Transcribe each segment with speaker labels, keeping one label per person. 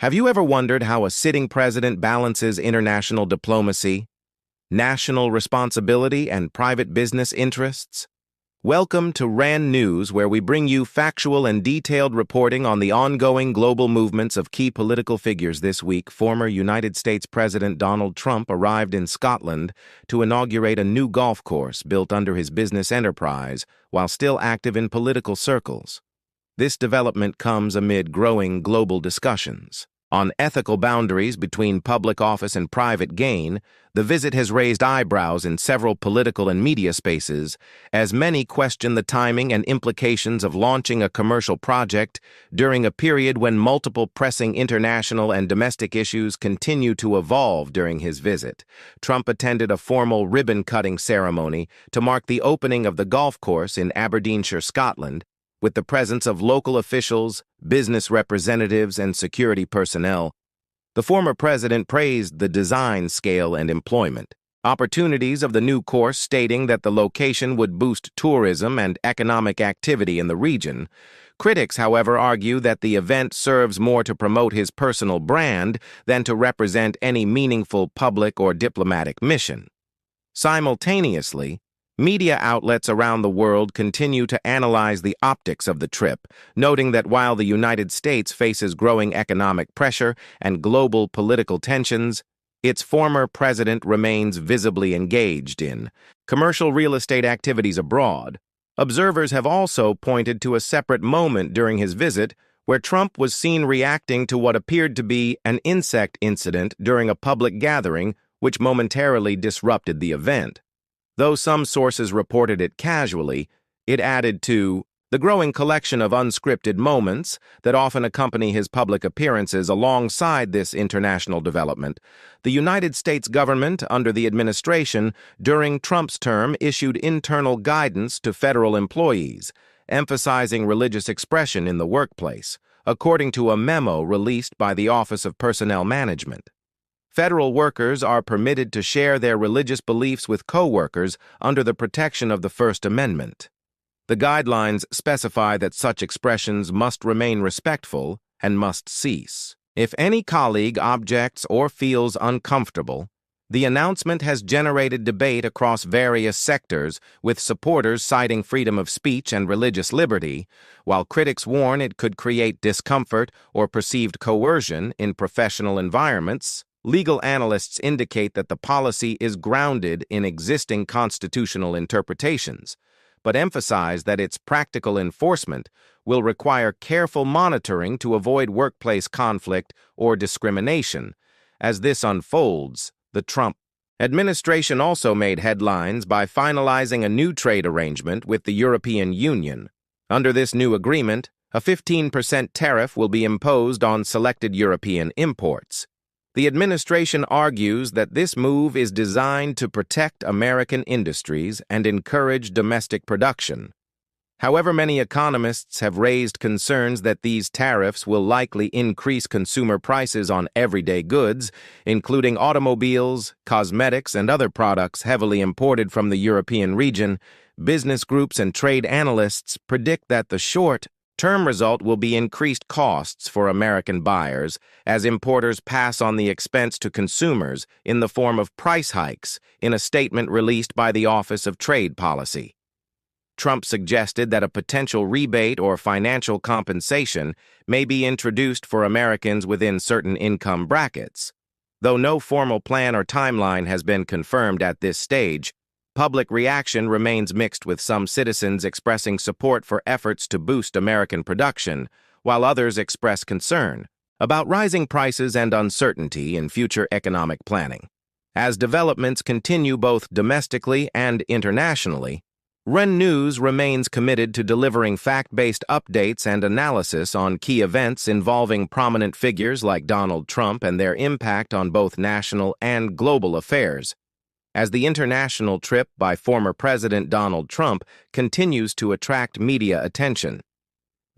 Speaker 1: Have you ever wondered how a sitting president balances international diplomacy, national responsibility, and private business interests? Welcome to RAN News, where we bring you factual and detailed reporting on the ongoing global movements of key political figures. This week, former United States President Donald Trump arrived in Scotland to inaugurate a new golf course built under his business enterprise while still active in political circles. This development comes amid growing global discussions on ethical boundaries between public office and private gain. The visit has raised eyebrows in several political and media spaces, as many question the timing and implications of launching a commercial project during a period when multiple pressing international and domestic issues continue to evolve. During his visit, Trump attended a formal ribbon-cutting ceremony to mark the opening of the golf course in Aberdeenshire, Scotland, with the presence of local officials, business representatives, and security personnel. The former president praised the design, scale, and employment opportunities of the new course, stating that the location would boost tourism and economic activity in the region. Critics, however, argue that the event serves more to promote his personal brand than to represent any meaningful public or diplomatic mission. Simultaneously, media outlets around the world continue to analyze the optics of the trip, noting that while the United States faces growing economic pressure and global political tensions, its former president remains visibly engaged in commercial real estate activities abroad. Observers have also pointed to a separate moment during his visit where Trump was seen reacting to what appeared to be an insect incident during a public gathering, which momentarily disrupted the event. Though some sources reported it casually, it added to the growing collection of unscripted moments that often accompany his public appearances. Alongside this international development, the United States government, under the administration during Trump's term, issued internal guidance to federal employees, emphasizing religious expression in the workplace, according to a memo released by the Office of Personnel Management. Federal workers are permitted to share their religious beliefs with co-workers under the protection of the First Amendment. The guidelines specify that such expressions must remain respectful and must cease. If any colleague objects or feels uncomfortable, the announcement has generated debate across various sectors, with supporters citing freedom of speech and religious liberty, while critics warn it could create discomfort or perceived coercion in professional environments. Legal analysts indicate that the policy is grounded in existing constitutional interpretations, but emphasize that its practical enforcement will require careful monitoring to avoid workplace conflict or discrimination. As this unfolds, the Trump administration also made headlines by finalizing a new trade arrangement with the European Union. Under this new agreement, a 15% tariff will be imposed on selected European imports. The administration argues that this move is designed to protect American industries and encourage domestic production. However, many economists have raised concerns that these tariffs will likely increase consumer prices on everyday goods, including automobiles, cosmetics, and other products heavily imported from the European region. Business groups and trade analysts predict that the short-term result will be increased costs for American buyers as importers pass on the expense to consumers in the form of price hikes, in a statement released by the Office of Trade Policy. Trump suggested that a potential rebate or financial compensation may be introduced for Americans within certain income brackets. Though no formal plan or timeline has been confirmed at this stage, public reaction remains mixed, with some citizens expressing support for efforts to boost American production, while others express concern about rising prices and uncertainty in future economic planning. As developments continue both domestically and internationally, REN News remains committed to delivering fact-based updates and analysis on key events involving prominent figures like Donald Trump and their impact on both national and global affairs. As the international trip by former President Donald Trump continues to attract media attention,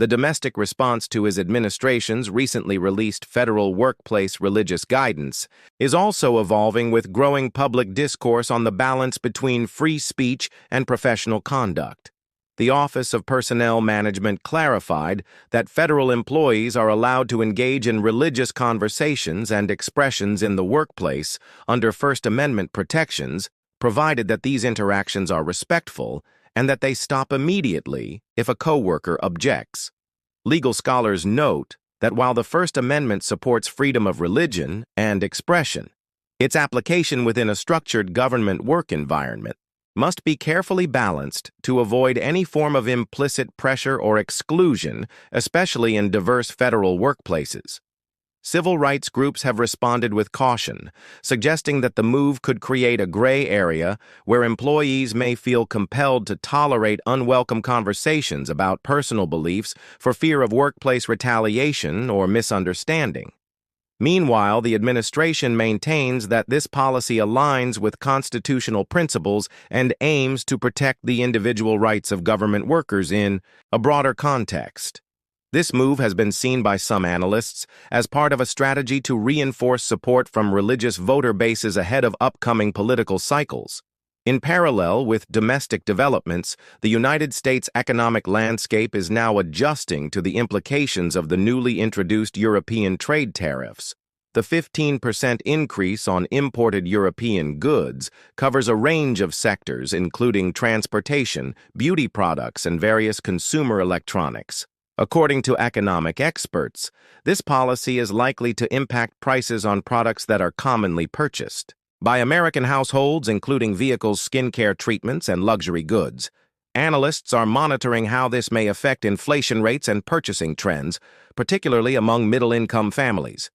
Speaker 1: the domestic response to his administration's recently released federal workplace religious guidance is also evolving, with growing public discourse on the balance between free speech and professional conduct. the Office of Personnel Management clarified that federal employees are allowed to engage in religious conversations and expressions in the workplace under First Amendment protections, provided that these interactions are respectful and that they stop immediately if a coworker objects. Legal scholars note that while the First Amendment supports freedom of religion and expression, its application within a structured government work environment must be carefully balanced to avoid any form of implicit pressure or exclusion, especially in diverse federal workplaces. Civil rights groups have responded with caution, suggesting that the move could create a gray area where employees may feel compelled to tolerate unwelcome conversations about personal beliefs for fear of workplace retaliation or misunderstanding. Meanwhile, the administration maintains that this policy aligns with constitutional principles and aims to protect the individual rights of government workers in a broader context. This move has been seen by some analysts as part of a strategy to reinforce support from religious voter bases ahead of upcoming political cycles. In parallel with domestic developments, the United States economic landscape is now adjusting to the implications of the newly introduced European trade tariffs. The 15% increase on imported European goods covers a range of sectors, including transportation, beauty products, and various consumer electronics. According to economic experts, this policy is likely to impact prices on products that are commonly purchased by American households, including vehicles, skincare treatments, and luxury goods. Analysts are monitoring how this may affect inflation rates and purchasing trends, particularly among middle-income families.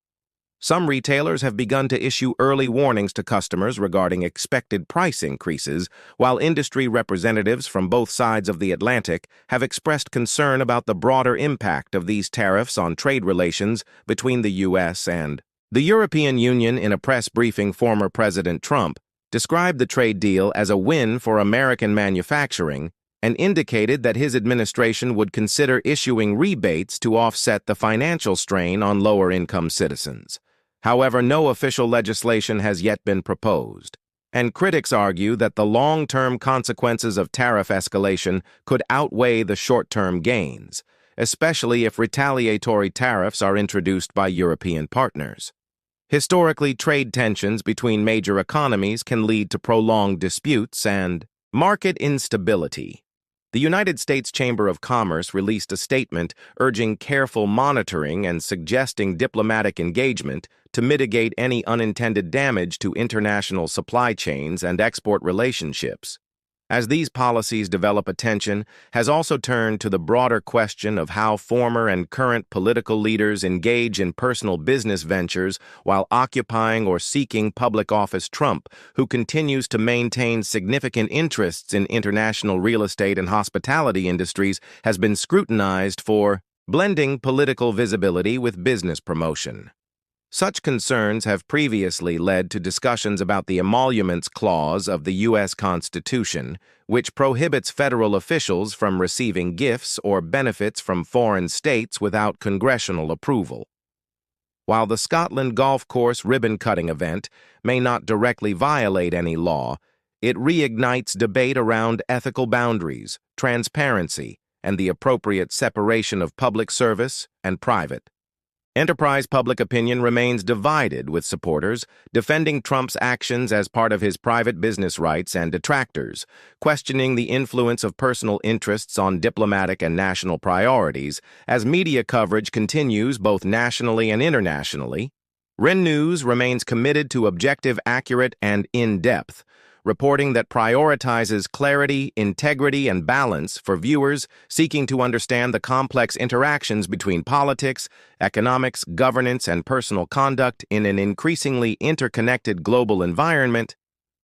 Speaker 1: Some retailers have begun to issue early warnings to customers regarding expected price increases, while industry representatives from both sides of the Atlantic have expressed concern about the broader impact of these tariffs on trade relations between the U.S. and the European Union. In a press briefing, former President Trump described the trade deal as a win for American manufacturing and indicated that his administration would consider issuing rebates to offset the financial strain on lower-income citizens. However, no official legislation has yet been proposed, and critics argue that the long-term consequences of tariff escalation could outweigh the short-term gains, especially if retaliatory tariffs are introduced by European partners. Historically, trade tensions between major economies can lead to prolonged disputes and market instability. The United States Chamber of Commerce released a statement urging careful monitoring and suggesting diplomatic engagement to mitigate any unintended damage to international supply chains and export relationships. As these policies develop, attention has also turned to the broader question of how former and current political leaders engage in personal business ventures while occupying or seeking public office. Trump, who continues to maintain significant interests in international real estate and hospitality industries, has been scrutinized for blending political visibility with business promotion. Such concerns have previously led to discussions about the Emoluments Clause of the U.S. Constitution, which prohibits federal officials from receiving gifts or benefits from foreign states without congressional approval. While the Scotland golf course ribbon-cutting event may not directly violate any law, it reignites debate around ethical boundaries, transparency, and the appropriate separation of public service and private. Enterprise public opinion remains divided, with supporters defending Trump's actions as part of his private business rights and detractors questioning the influence of personal interests on diplomatic and national priorities. As media coverage continues both nationally and internationally, REN News remains committed to objective, accurate, and in-depth reporting that prioritizes clarity, integrity, and balance for viewers seeking to understand the complex interactions between politics, economics, governance, and personal conduct in an increasingly interconnected global environment.